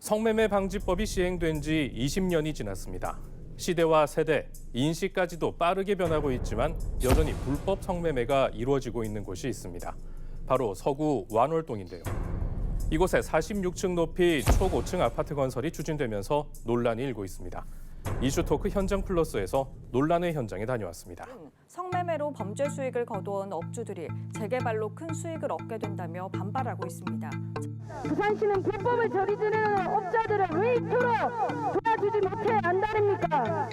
성매매 방지법이 시행된 지 20년이 지났습니다. 시대와 세대, 인식까지도 빠르게 변하고 있지만 여전히 불법 성매매가 이루어지고 있는 곳이 있습니다. 바로 서구 완월동인데요. 이곳에 46층 높이 초고층 아파트 건설이 추진되면서 논란이 일고 있습니다. 이슈토크 현장 플러스에서 논란의 현장에 다녀왔습니다. 성매매로 범죄 수익을 거둬온 업주들이 재개발로 큰 수익을 얻게 된다며 반발하고 있습니다. 부산시는 불법을 저지르는 업자들을 왜 이토록 도와주지 못해 안다릅니까?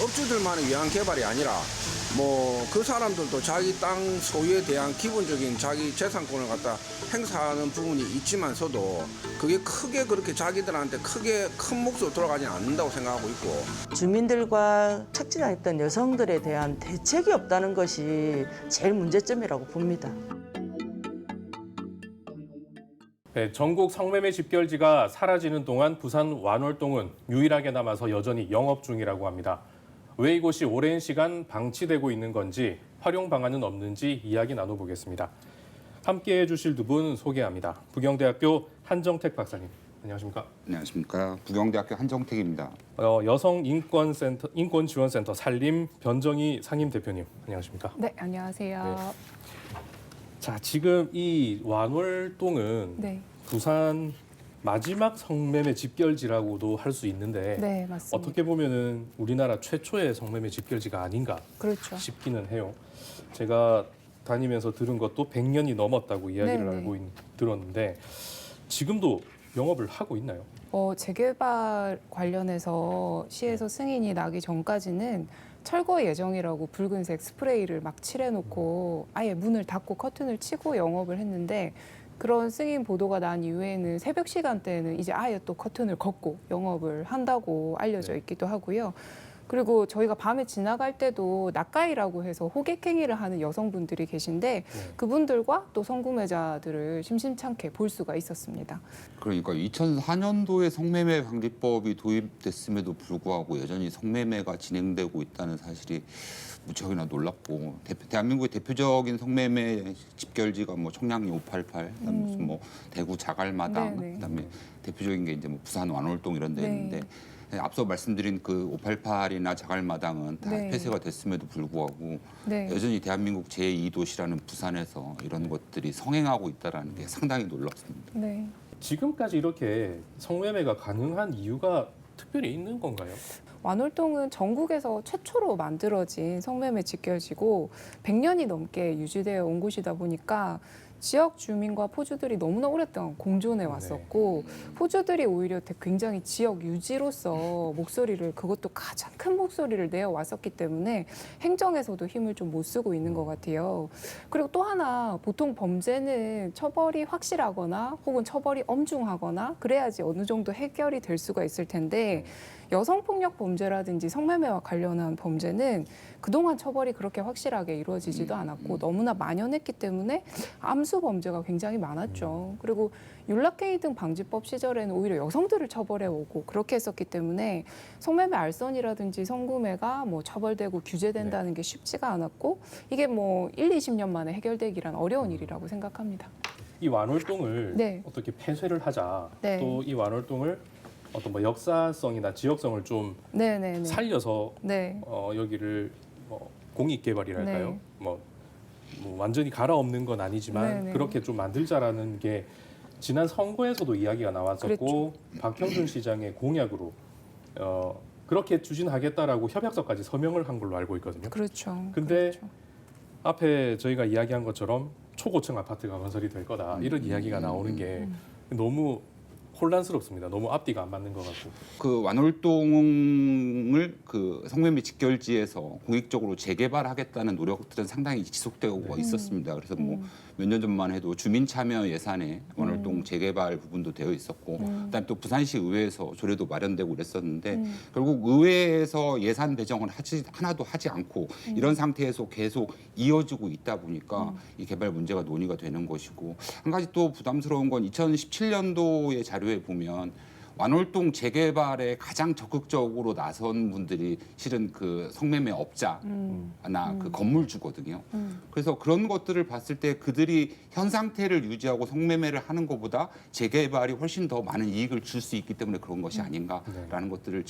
업주들만을 위한 개발이 아니라 그 사람들도 자기 땅 소유에 대한 기본적인 자기 재산권을 갖다 행사하는 부분이 있지만서도 그게 크게 그렇게 자기들한테 큰 몫으로 돌아가지 않는다고 생각하고 있고, 주민들과 착진했던 여성들에 대한 대책이 없다는 것이 제일 문제점이라고 봅니다. 네, 전국 성매매 집결지가 사라지는 동안 부산 완월동은 유일하게 남아서 여전히 영업 중이라고 합니다. 왜 이곳이 오랜 시간 방치되고 있는 건지, 활용 방안은 없는지 이야기 나눠보겠습니다. 함께해 주실 두 분 소개합니다. 부경대학교 한정택 박사님, 안녕하십니까? 안녕하십니까. 부경대학교 한정택입니다. 여성인권지원센터 산림 변정희 상임대표님, 안녕하십니까? 네, 안녕하세요. 네. 자, 지금 이 완월동은 네, 부산 마지막 성매매 집결지라고도 할 수 있는데 네, 맞습니다. 어떻게 보면은 우리나라 최초의 성매매 집결지가 아닌가 그렇죠. 싶기는 해요. 제가 다니면서 들은 것도 100년이 넘었다고 이야기를 네네. 들었는데 지금도 영업을 하고 있나요? 재개발 관련해서 시에서 승인이 나기 전까지는 철거 예정이라고 붉은색 스프레이를 막 칠해놓고 아예 문을 닫고 커튼을 치고 영업을 했는데, 그런 승인 보도가 난 이후에는 새벽 시간대에는 이제 아예 또 커튼을 걷고 영업을 한다고 알려져 네. 있기도 하고요. 그리고 저희가 밤에 지나갈 때도 낯가이라고 해서 호객행위를 하는 여성분들이 계신데 그분들과 또 성구매자들을 심심찮게 볼 수가 있었습니다. 그러니까 2004년도에 성매매 방지법이 도입됐음에도 불구하고 여전히 성매매가 진행되고 있다는 사실이 무척이나 놀랍고, 대한민국의 대표적인 성매매 집결지가 청량리 588, 그다음에 무슨 대구 자갈마당, 네네. 그다음에 대표적인 게 이제 부산 완월동 이런 데 있는데, 앞서 말씀드린 그 588이나 자갈마당은 다 네. 폐쇄가 됐음에도 불구하고 네. 여전히 대한민국 제2도시라는 부산에서 이런 것들이 성행하고 있다는 게 상당히 놀랍습니다. 네. 지금까지 이렇게 성매매가 가능한 이유가 특별히 있는 건가요? 완월동은 전국에서 최초로 만들어진 성매매 집결지고 100년이 넘게 유지되어 온 곳이다 보니까 지역 주민과 포주들이 너무나 오랫동안 공존해 왔었고, 포주들이 오히려 굉장히 지역 유지로서 목소리를, 그것도 가장 큰 목소리를 내어 왔었기 때문에 행정에서도 힘을 좀 못 쓰고 있는 것 같아요. 그리고 또 하나, 보통 범죄는 처벌이 확실하거나 혹은 처벌이 엄중하거나 그래야지 어느 정도 해결이 될 수가 있을 텐데, 여성폭력 범죄라든지 성매매와 관련한 범죄는 그동안 처벌이 그렇게 확실하게 이루어지지도 않았고 너무나 만연했기 때문에 암수 범죄가 굉장히 많았죠. 그리고 윤락행위 등 방지법 시절에는 오히려 여성들을 처벌해오고 그렇게 했었기 때문에 성매매 알선이라든지 성구매가 처벌되고 규제된다는 게 쉽지가 않았고, 이게 1, 20년 만에 해결되기란 어려운 일이라고 생각합니다. 이 완월동을 네. 어떻게 폐쇄를 하자, 네. 또 이 완월동을 어떤 역사성이나 지역성을 좀 네네네. 살려서 네. 여기를 공익 개발이랄까요? 네. 완전히 갈아엎는 건 아니지만 네네. 그렇게 좀 만들자라는 게 지난 선거에서도 이야기가 나왔었고, 박형준 시장의 공약으로 그렇게 추진하겠다라고 협약서까지 서명을 한 걸로 알고 있거든요. 그렇죠. 근데 그렇죠. 앞에 저희가 이야기한 것처럼 초고층 아파트가 건설이 될 거다, 이런 이야기가 나오는 게 너무 혼란스럽습니다. 너무 앞뒤가 안 맞는 것 같고. 그 완월동을 그 성매매 직결지에서 공익적으로 재개발하겠다는 노력들은 상당히 지속되고 있었습니다. 그래서 몇 년 전만 해도 주민 참여 예산에 완월동 재개발 부분도 되어 있었고, 그다음에 또 부산시 의회에서 조례도 마련되고 그랬었는데 결국 의회에서 예산 배정을 하나도 하지 않고 이런 상태에서 계속 이어지고 있다 보니까 이 개발 문제가 논의가 되는 것이고, 한 가지 또 부담스러운 건 2017년도의 자료에 보면 완월동 재개발에 가장 적극적으로 나선 분들이 실은 그 성매매 업자나 그 건물주거든요. 그래서 그런 것들을 봤을 때 그들이 현 상태를 유지하고 성매매를 하는 것보다 재개발이 훨씬 더 많은 이익을 줄 수 있기 때문에 그런 것이 아닌가라는 것들을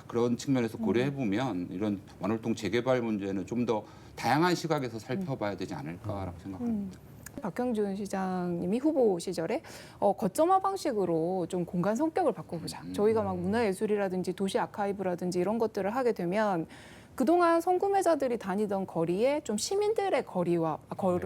그런 측면에서 고려해 보면 이런 완월동 재개발 문제는 좀 더 다양한 시각에서 살펴봐야 되지 않을까라고 생각합니다. 박형준 시장님이 후보 시절에 거점화 방식으로 좀 공간 성격을 바꿔보자. 저희가 막 문화예술이라든지 도시 아카이브라든지 이런 것들을 하게 되면 그동안 성구매자들이 다니던 거리에 좀 시민들의 거리와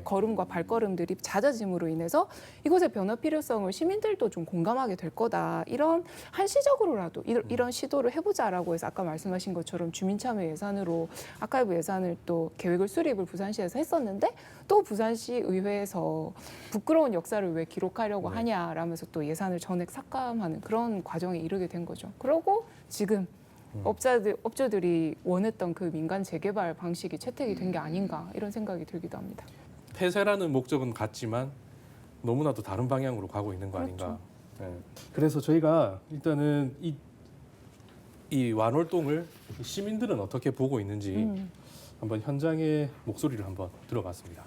걸음과 발걸음들이 잦아짐으로 인해서 이곳의 변화 필요성을 시민들도 좀 공감하게 될 거다. 이런 한시적으로라도 이런 시도를 해보자라고 해서 아까 말씀하신 것처럼 주민참여 예산으로 아카이브 예산을 또 계획을 수립을 부산시에서 했었는데 또 부산시 의회에서 부끄러운 역사를 왜 기록하려고 하냐라면서 또 예산을 전액 삭감하는 그런 과정에 이르게 된 거죠. 그러고 지금 업주들이 원했던 그 민간 재개발 방식이 채택이 된 게 아닌가 이런 생각이 들기도 합니다. 폐쇄라는 목적은 같지만 너무나도 다른 방향으로 가고 있는 거 아닌가. 네. 그래서 저희가 일단은 이 완월동을 시민들은 어떻게 보고 있는지 한번 현장의 목소리를 한번 들어봤습니다.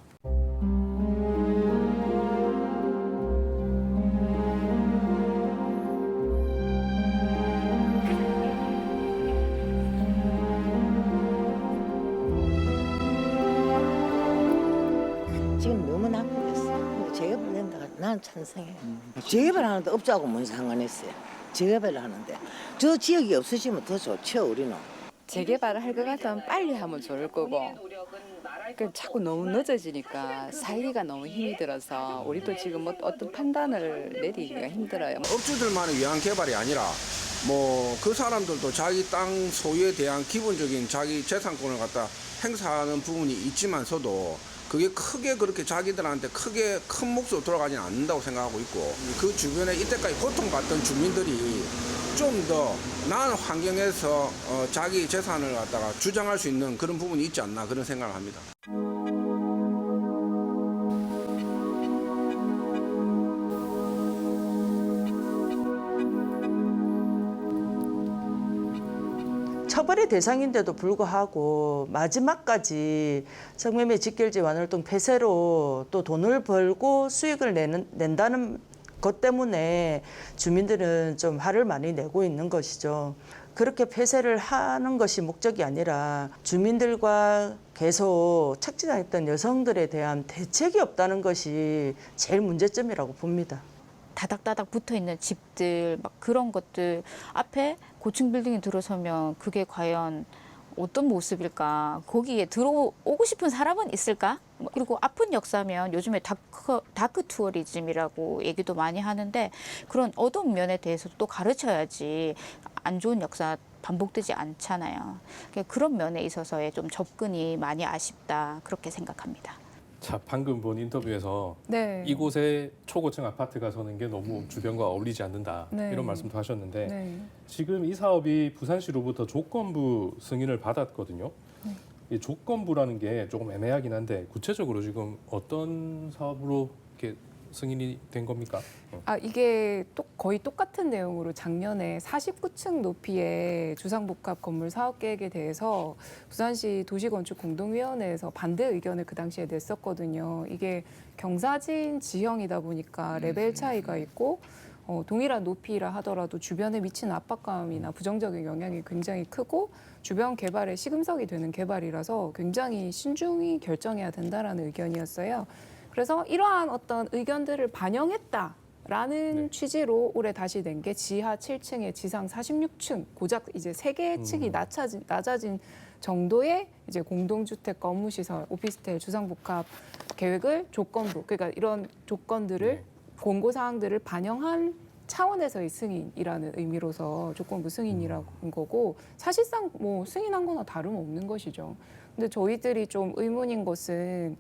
지금 너무 나쁘겠어. 재개발 된다가 난 찬성해. 재개발 하는데 업자하고 뭔 상관 있어요. 재개발을 하는데 저 지역이 없어지면 더 좋죠 우리는. 재개발을 할 것 같으면 빨리 하면 좋을 거고 자꾸 너무 늦어지니까 살기가 너무 힘이 들어서 우리도 지금 어떤 판단을 내리기가 힘들어요. 업주들만을 위한 개발이 아니라 뭐 그 사람들도 자기 땅 소유에 대한 기본적인 자기 재산권을 갖다 행사하는 부분이 있지만서도 그게 크게 그렇게 자기들한테 크게 큰 몫으로 돌아가지는 않는다고 생각하고 있고 그 주변에 이때까지 고통받던 주민들이 좀 더 나은 환경에서 자기 재산을 갖다가 주장할 수 있는 그런 부분이 있지 않나 그런 생각을 합니다. 처벌의 대상인데도 불구하고 마지막까지 성매매 직결지 완월동 폐쇄로 또 돈을 벌고 수익을 낸다는 것 때문에 주민들은 좀 화를 많이 내고 있는 것이죠. 그렇게 폐쇄를 하는 것이 목적이 아니라 주민들과 계속 착진했던 여성들에 대한 대책이 없다는 것이 제일 문제점이라고 봅니다. 다닥다닥 붙어있는 집들 막 그런 것들 앞에 고층 빌딩이 들어서면 그게 과연 어떤 모습일까? 거기에 들어오고 싶은 사람은 있을까? 그리고 아픈 역사면 요즘에 다크 투어리즘이라고 얘기도 많이 하는데 그런 어두운 면에 대해서도 또 가르쳐야지 안 좋은 역사 반복되지 않잖아요. 그런 면에 있어서의 좀 접근이 많이 아쉽다 그렇게 생각합니다. 자, 방금 본 인터뷰에서 네. 이곳에 초고층 아파트가 서는 게 너무 주변과 어울리지 않는다 네. 이런 말씀도 하셨는데 네. 지금 이 사업이 부산시로부터 조건부 승인을 받았거든요. 이 조건부라는 게 조금 애매하긴 한데 구체적으로 지금 어떤 사업으로 이렇게 승인이 된 겁니까? 이게 거의 똑같은 내용으로 작년에 49층 높이의 주상복합 건물 사업 계획에 대해서 부산시 도시건축공동위원회에서 반대 의견을 그 당시에 냈었거든요. 이게 경사진 지형이다 보니까 레벨 차이가 있고 동일한 높이라 하더라도 주변에 미치는 압박감이나 부정적인 영향이 굉장히 크고 주변 개발에 시금석이 되는 개발이라서 굉장히 신중히 결정해야 된다라는 의견이었어요. 그래서 이러한 어떤 의견들을 반영했다라는 취지로 올해 다시 낸 게 지하 7층에 지상 46층 고작 이제 3개의 층이 낮아진 정도의 이제 공동주택 업무시설 오피스텔 주상복합 계획을 조건부 그러니까 이런 조건들을 공고 사항들을 반영한 차원에서의 승인이라는 의미로서 조건부 승인이라는 거고 사실상 뭐 승인한 거나 다름없는 것이죠. 근데 저희들이 좀 의문인 것은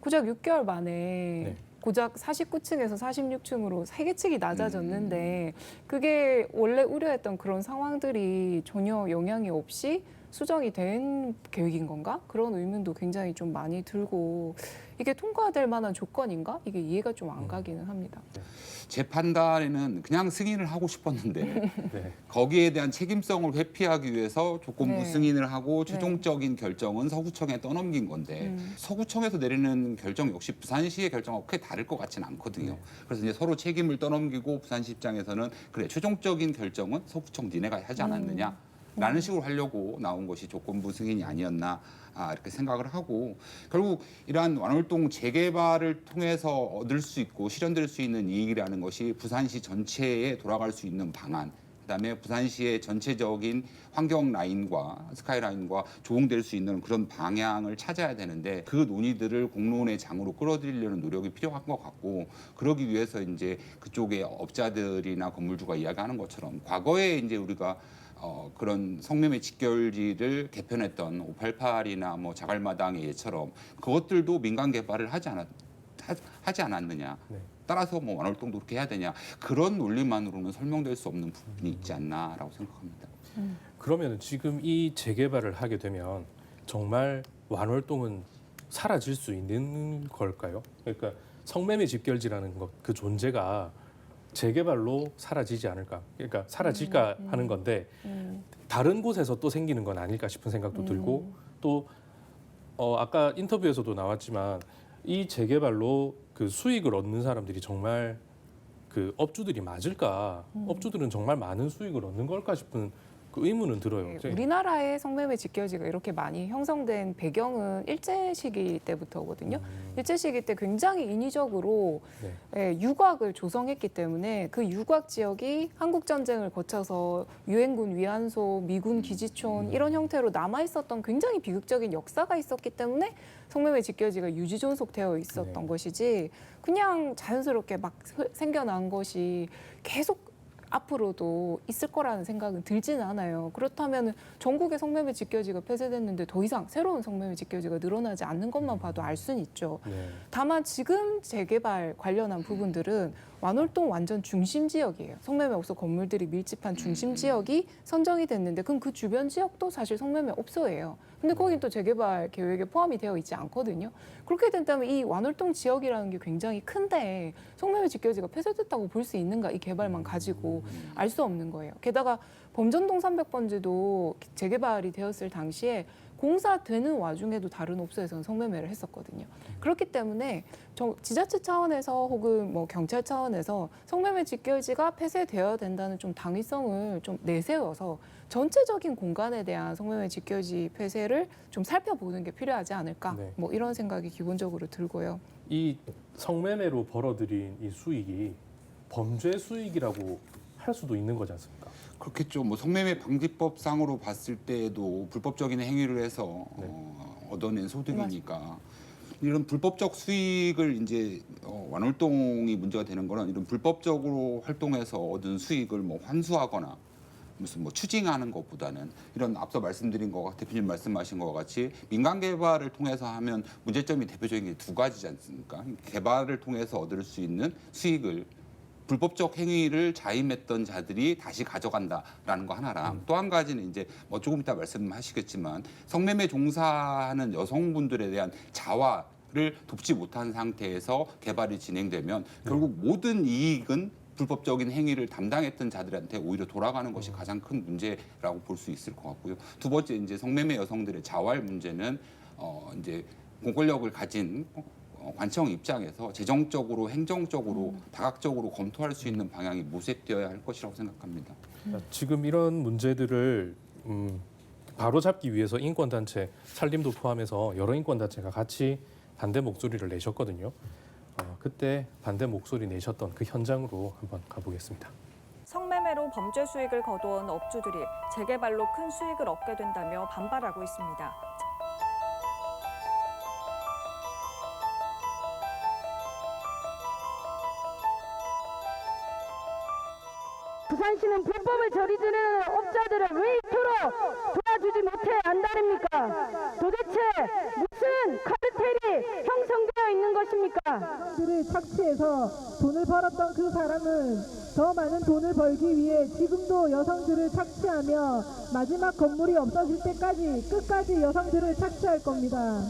고작 6개월 만에 고작 49층에서 46층으로 3개 층이 낮아졌는데 그게 원래 우려했던 그런 상황들이 전혀 영향이 없이 수정이 된 계획인 건가? 그런 의문도 굉장히 좀 많이 들고 이게 통과될 만한 조건인가? 이게 이해가 좀 안 가기는 합니다. 제 판단에는 그냥 승인을 하고 싶었는데 네. 거기에 대한 책임성을 회피하기 위해서 조건부 네. 승인을 하고 최종적인 결정은 서구청에 떠넘긴 건데 서구청에서 내리는 결정 역시 부산시의 결정하고 크게 다를 것 같지는 않거든요. 그래서 이제 서로 책임을 떠넘기고 부산시 입장에서는 그래 최종적인 결정은 서구청 니네가 하지 않았느냐 라는 식으로 하려고 나온 것이 조건부 승인이 아니었나 이렇게 생각을 하고 결국 이러한 완월동 재개발을 통해서 얻을 수 있고 실현될 수 있는 이익이라는 것이 부산시 전체에 돌아갈 수 있는 방안 그다음에 부산시의 전체적인 환경 라인과 스카이 라인과 조응될 수 있는 그런 방향을 찾아야 되는데 그 논의들을 공론의 장으로 끌어들이려는 노력이 필요한 것 같고 그러기 위해서 이제 그쪽의 업자들이나 건물주가 이야기하는 것처럼 과거에 이제 우리가 그런 성매매 직결지를 개편했던 588이나 뭐 자갈마당의 예처럼 그것들도 민간 개발을 하지 않았느냐. 네. 따라서 뭐 완월동도 그렇게 해야 되냐. 그런 논리만으로는 설명될 수 없는 부분이 있지 않나라고 생각합니다. 그러면 지금 이 재개발을 하게 되면 정말 완월동은 사라질 수 있는 걸까요? 그러니까 성매매 집결지라는 것, 그 존재가 재개발로 사라지지 않을까? 그러니까 사라질까 하는 건데 다른 곳에서 또 생기는 건 아닐까 싶은 생각도 들고 또 아까 인터뷰에서도 나왔지만 이 재개발로 그 수익을 얻는 사람들이 정말 그 업주들이 맞을까? 업주들은 정말 많은 수익을 얻는 걸까 싶은 그 의문은 들어요. 우리나라의 성매매 직결지가 이렇게 많이 형성된 배경은 일제 시기 때부터거든요. 일제 시기 때 굉장히 인위적으로 유곽을 조성했기 때문에 그 유곽 지역이 한국 전쟁을 거쳐서 유엔군 위안소, 미군 기지촌 이런 형태로 남아 있었던 굉장히 비극적인 역사가 있었기 때문에 성매매 직결지가 유지 존속되어 있었던 것이지 그냥 자연스럽게 막 생겨난 것이 계속 앞으로도 있을 거라는 생각은 들지는 않아요. 그렇다면 전국의 성매매 직결지가 폐쇄됐는데 더 이상 새로운 성매매 직결지가 늘어나지 않는 것만 봐도 알 수는 있죠. 네. 다만 지금 재개발 관련한 부분들은 완월동 완전 중심 지역이에요. 성매매 업소 건물들이 밀집한 중심 지역이 선정이 됐는데 그럼 그 주변 지역도 사실 성매매 업소예요. 근데 거긴 또 재개발 계획에 포함이 되어 있지 않거든요. 그렇게 된다면 이 완월동 지역이라는 게 굉장히 큰데 성매매 직결지가 폐쇄됐다고 볼 수 있는가 이 개발만 가지고 알 수 없는 거예요. 게다가 범전동 300번지도 재개발이 되었을 당시에 공사되는 와중에도 다른 업소에서는 성매매를 했었거든요. 그렇기 때문에 지자체 차원에서 혹은 뭐 경찰 차원에서 성매매 직결지가 폐쇄되어야 된다는 좀 당위성을 좀 내세워서 전체적인 공간에 대한 성매매 직결지 폐쇄를 좀 살펴보는 게 필요하지 않을까 네. 뭐 이런 생각이 기본적으로 들고요. 이 성매매로 벌어들인 이 수익이 범죄 수익이라고 할 수도 있는 거지 않습니까? 그렇겠죠. 뭐 성매매 방지법상으로 봤을 때에도 불법적인 행위를 해서 얻어낸 소득이니까 이런 불법적 수익을 이제 완월동이 문제가 되는 거는 이런 불법적으로 활동해서 얻은 수익을 뭐 환수하거나 무슨 뭐 추징하는 것보다는 이런 앞서 말씀드린 거가 대표님 말씀하신 것과 같이 민간 개발을 통해서 하면 문제점이 대표적인 게 두 가지지 않습니까? 개발을 통해서 얻을 수 있는 수익을 불법적 행위를 자임했던 자들이 다시 가져간다라는 거 하나랑 또 한 가지는 이제 뭐 조금 이따 말씀하시겠지만 성매매 종사하는 여성분들에 대한 자활을 돕지 못한 상태에서 개발이 진행되면 결국 모든 이익은 불법적인 행위를 담당했던 자들한테 오히려 돌아가는 것이 가장 큰 문제라고 볼 수 있을 것 같고요. 두 번째 이제 성매매 여성들의 자활 문제는 이제 공권력을 가진 관청 입장에서 재정적으로 행정적으로 다각적으로 검토할 수 있는 방향이 모색되어야 할 것이라고 생각합니다. 지금 이런 문제들을 바로잡기 위해서 인권단체, 산림도 포함해서 여러 인권단체가 같이 반대 목소리를 내셨거든요. 그때 반대 목소리 내셨던 그 현장으로 한번 가보겠습니다. 성매매로 범죄 수익을 거둬온 업주들이 재개발로 큰 수익을 얻게 된다며 반발하고 있습니다. 부산시는 불법을 저지르는 업자들을 왜 이토록 도와주지 못해 안다릅니까? 도대체 무슨 카르텔이 형성되어 있는 것입니까? 들을 착취해서 돈을 벌었던 그 사람은 더 많은 돈을 벌기 위해 지금도 여성들을 착취하며 마지막 건물이 없어질 때까지 끝까지 여성들을 착취할 겁니다.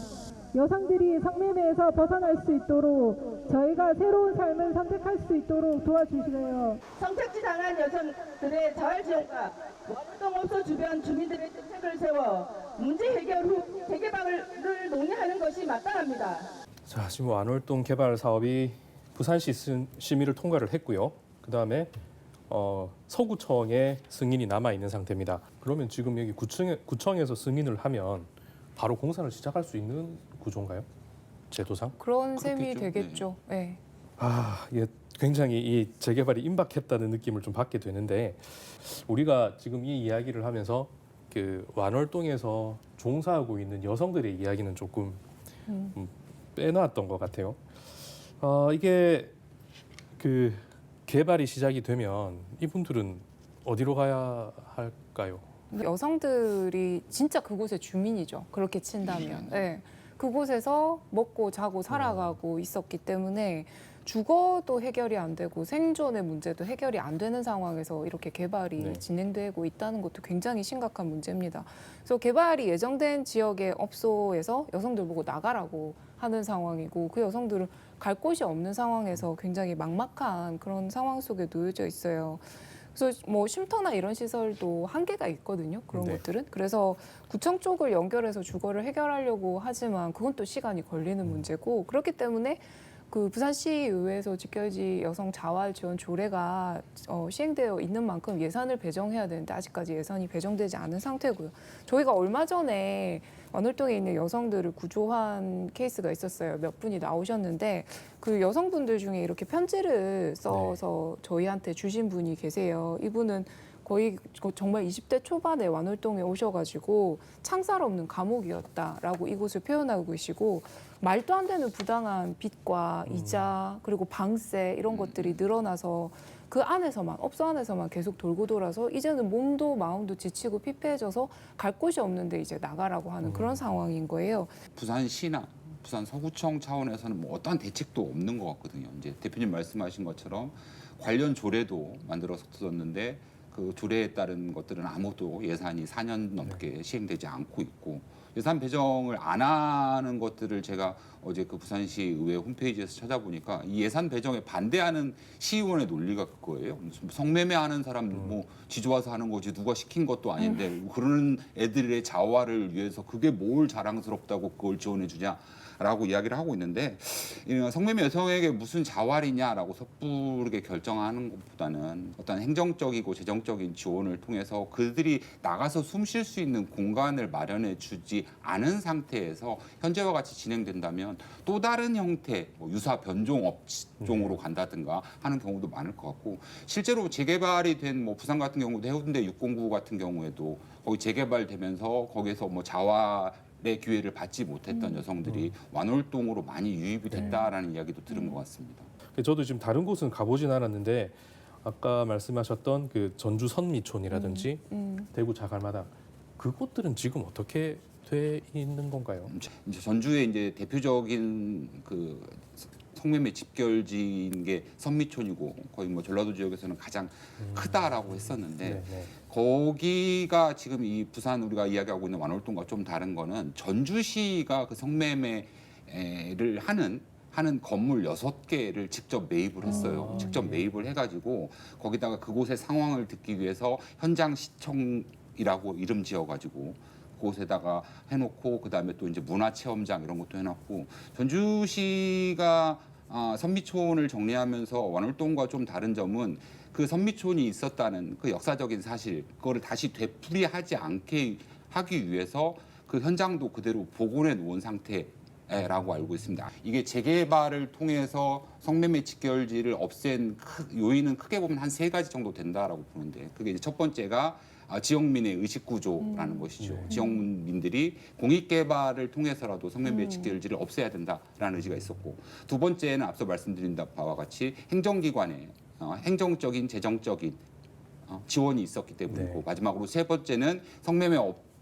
여성들이 성매매에서 벗어날 수 있도록 저희가 새로운 삶을 선택할 수 있도록 도와주시래요. 성착취 당한 여성들의 자활 지원과 월동업소 주변 주민들의 대책을 세워 문제 해결 후 재개발을 논의하는 것이 마땅합니다. 자, 지금 완월동 개발 사업이 부산시 심의를 통과를 했고요. 그다음에 서구청의 승인이 남아 있는 상태입니다. 그러면 지금 여기 구청에서 승인을 하면 바로 공사를 시작할 수 있는 구조인가요? 제도상? 그런 셈이 그렇겠죠. 되겠죠. 네. 이게 굉장히 이 재개발이 임박했다는 느낌을 좀 받게 되는데 우리가 지금 이 이야기를 하면서 그 완월동에서 종사하고 있는 여성들의 이야기는 조금 빼놨던 것 같아요. 이게 그 개발이 시작이 되면 이분들은 어디로 가야 할까요? 여성들이 진짜 그곳의 주민이죠. 그렇게 친다면. 네. 그곳에서 먹고 자고 살아가고 있었기 때문에 죽어도 해결이 안 되고 생존의 문제도 해결이 안 되는 상황에서 이렇게 개발이 네. 진행되고 있다는 것도 굉장히 심각한 문제입니다. 그래서 개발이 예정된 지역의 업소에서 여성들 보고 나가라고 하는 상황이고 그 여성들은 갈 곳이 없는 상황에서 굉장히 막막한 그런 상황 속에 놓여져 있어요. 그래서 뭐 쉼터나 이런 시설도 한계가 있거든요. 그런 네. 것들은. 그래서 구청 쪽을 연결해서 주거를 해결하려고 하지만 그건 또 시간이 걸리는 문제고 그렇기 때문에 그 부산시의회에서 직결지 여성 자활 지원 조례가 시행되어 있는 만큼 예산을 배정해야 되는데 아직까지 예산이 배정되지 않은 상태고요. 저희가 얼마 전에 완월동에 있는 여성들을 구조한 케이스가 있었어요. 몇 분이 나오셨는데 그 여성분들 중에 이렇게 편지를 써서 저희한테 주신 분이 계세요. 이분은 거의 정말 20대 초반에 완월동에 오셔가지고 창살 없는 감옥이었다라고 이곳을 표현하고 계시고 말도 안 되는 부당한 빚과 이자 그리고 방세 이런 것들이 늘어나서 그 안에서만 업소 안에서만 계속 돌고 돌아서 이제는 몸도 마음도 지치고 피폐해져서 갈 곳이 없는데 이제 나가라고 하는 그런 상황인 거예요. 부산시나 부산 서구청 차원에서는 뭐 어떠한 대책도 없는 것 같거든요. 이제 대표님 말씀하신 것처럼 관련 조례도 만들었었는데 그 조례에 따른 것들은 아무도 예산이 4년 넘게 시행되지 않고 있고 예산 배정을 안 하는 것들을 제가 어제 그 부산시 의회 홈페이지에서 찾아보니까 이 예산 배정에 반대하는 시의원의 논리가 그거예요. 무슨 성매매하는 사람들 뭐 지좋아서 하는 거지 누가 시킨 것도 아닌데 그러는 애들의 자활을 위해서 그게 뭘 자랑스럽다고 그걸 지원해 주냐. 라고 이야기를 하고 있는데 성매매 여성에게 무슨 자활이냐라고 섣부르게 결정하는 것보다는 어떤 행정적이고 재정적인 지원을 통해서 그들이 나가서 숨 쉴 수 있는 공간을 마련해 주지 않은 상태에서 현재와 같이 진행된다면 또 다른 형태 뭐 유사 변종 업종으로 간다든가 하는 경우도 많을 것 같고 실제로 재개발이 된 뭐 부산 같은 경우도 해운대 609 같은 경우에도 거기 재개발되면서 거기에서 뭐 자활의 기회를 받지 못했던 여성들이 완월동으로 많이 유입이 됐다라는 이야기도 들은 것 같습니다. 저도 지금 다른 곳은 가보진 않았는데 아까 말씀하셨던 그 전주 선미촌이라든지 대구 자갈마당 그곳들은 지금 어떻게 돼 있는 건가요? 이제 전주의 이제 대표적인 그 성매매 집결지인 게 선미촌이고 거의 뭐 전라도 지역에서는 가장 크다라고 했었는데 거기가 지금 이 부산 우리가 이야기하고 있는 완월동과 좀 다른 거는 전주시가 그 성매매를 하는 건물 6개를 직접 매입을 했어요. 직접 매입을 해가지고 거기다가 그곳의 상황을 듣기 위해서 현장 시청이라고 이름 지어가지고 그곳에다가 해놓고 그다음에 또 이제 문화체험장 이런 것도 해놨고 전주시가 선미촌을 정리하면서 완월동과 좀 다른 점은 그 선미촌이 있었다는 그 역사적인 사실 그거를 다시 되풀이하지 않게 하기 위해서 그 현장도 그대로 복원해 놓은 상태라고 알고 있습니다. 이게 재개발을 통해서 성매매 직결지를 없앤 요인은 크게 보면 한 3가지 정도 된다라고 보는데 그게 이제 첫 번째가 지역민의 의식구조라는 것이죠. 지역민들이 공익개발을 통해서라도 성매매 직결지를 없애야 된다라는 의지가 있었고 두 번째는 앞서 말씀드린 바와 같이 행정기관의 행정적인 재정적인 지원이 있었기 때문이고 마지막으로 세 번째는 성매매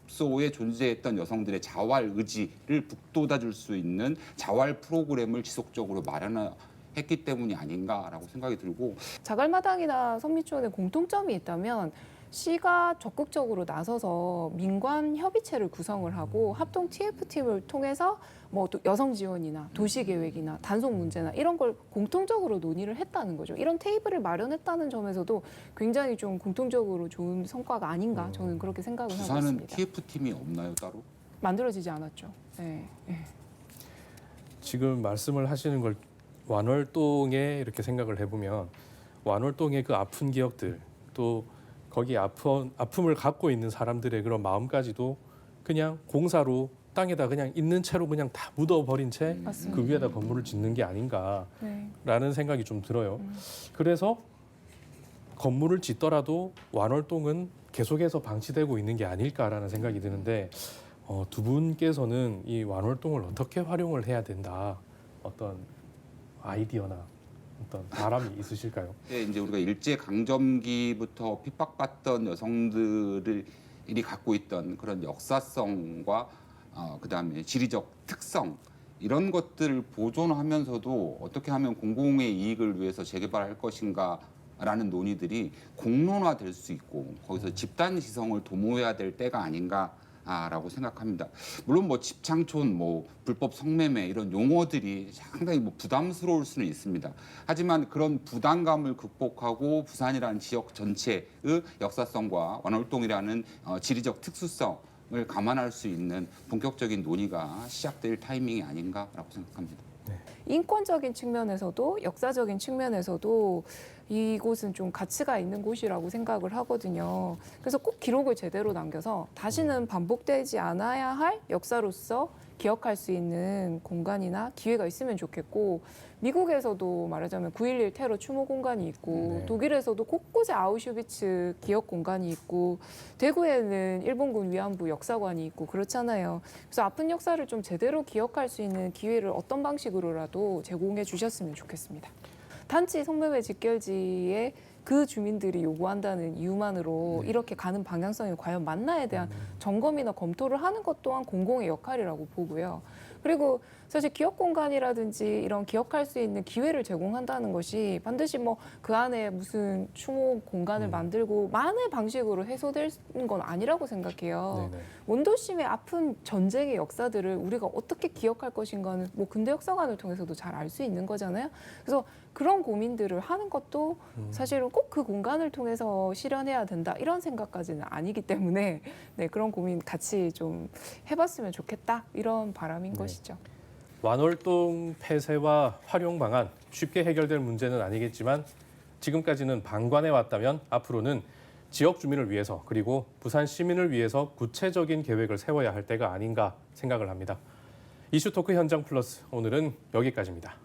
습소에 존재했던 여성들의 자활 의지를 북돋아줄 수 있는 자활 프로그램을 지속적으로 마련했기 때문이 아닌가라고 생각이 들고 자갈마당이나 선미촌에 공통점이 있다면 시가 적극적으로 나서서 민관 협의체를 구성을 하고 합동 TF팀을 통해서 뭐 여성 지원이나 도시 계획이나 단속 문제나 이런 걸 공통적으로 논의를 했다는 거죠. 이런 테이블을 마련했다는 점에서도 굉장히 좀 공통적으로 좋은 성과가 아닌가 저는 그렇게 생각을 하고 부산은 있습니다. TF팀이 없나요 따로? 만들어지지 않았죠. 네. 지금 말씀을 하시는 걸 완월동에 이렇게 생각을 해보면 완월동의 그 아픈 기억들 또 거기 아픔을 갖고 있는 사람들의 그런 마음까지도 그냥 공사로 땅에다 그냥 있는 채로 그냥 다 묻어버린 채 그 위에다 건물을 짓는 게 아닌가라는 생각이 좀 들어요. 그래서 건물을 짓더라도 완월동은 계속해서 방치되고 있는 게 아닐까라는 생각이 드는데 두 분께서는 이 완월동을 어떻게 활용을 해야 된다 어떤 아이디어나 어떤 바람이 있으실까요? 네, 이제 우리가 일제 강점기부터 핍박받던 여성들이 갖고 있던 그런 역사성과 그다음에 지리적 특성 이런 것들을 보존하면서도 어떻게 하면 공공의 이익을 위해서 재개발할 것인가라는 논의들이 공론화될 수 있고 거기서 집단 지성을 도모해야 될 때가 아닌가. 라고 생각합니다. 물론 뭐 집창촌, 뭐 불법 성매매 이런 용어들이 상당히 뭐 부담스러울 수는 있습니다. 하지만 그런 부담감을 극복하고 부산이라는 지역 전체의 역사성과 완월동이라는 지리적 특수성을 감안할 수 있는 본격적인 논의가 시작될 타이밍이 아닌가라고 생각합니다. 인권적인 측면에서도 역사적인 측면에서도 이곳은 좀 가치가 있는 곳이라고 생각을 하거든요. 그래서 꼭 기록을 제대로 남겨서 다시는 반복되지 않아야 할 역사로서 기억할 수 있는 공간이나 기회가 있으면 좋겠고 미국에서도 말하자면 9.11 테러 추모 공간이 있고 독일에서도 곳곳에 아우슈비츠 기억 공간이 있고 대구에는 일본군 위안부 역사관이 있고 그렇잖아요. 그래서 아픈 역사를 좀 제대로 기억할 수 있는 기회를 어떤 방식으로라도 제공해 주셨으면 좋겠습니다. 단지 성매매 직결지에 그 주민들이 요구한다는 이유만으로 이렇게 가는 방향성이 과연 맞나에 대한 점검이나 검토를 하는 것 또한 공공의 역할이라고 보고요. 그리고 사실 기억 공간이라든지 이런 기억할 수 있는 기회를 제공한다는 것이 반드시 뭐 그 안에 무슨 추모 공간을 만들고 만의 방식으로 해소되는 건 아니라고 생각해요. 원도심의 아픈 전쟁의 역사들을 우리가 어떻게 기억할 것인가는 뭐 근대 역사관을 통해서도 잘 알 수 있는 거잖아요. 그래서 그런 고민들을 하는 것도 사실은 꼭 그 공간을 통해서 실현해야 된다 이런 생각까지는 아니기 때문에 그런 고민 같이 좀 해봤으면 좋겠다 이런 바람인 것이죠. 완월동 폐쇄와 활용 방안 쉽게 해결될 문제는 아니겠지만 지금까지는 방관해 왔다면 앞으로는 지역 주민을 위해서 그리고 부산 시민을 위해서 구체적인 계획을 세워야 할 때가 아닌가 생각을 합니다. 이슈토크 현장 플러스 오늘은 여기까지입니다.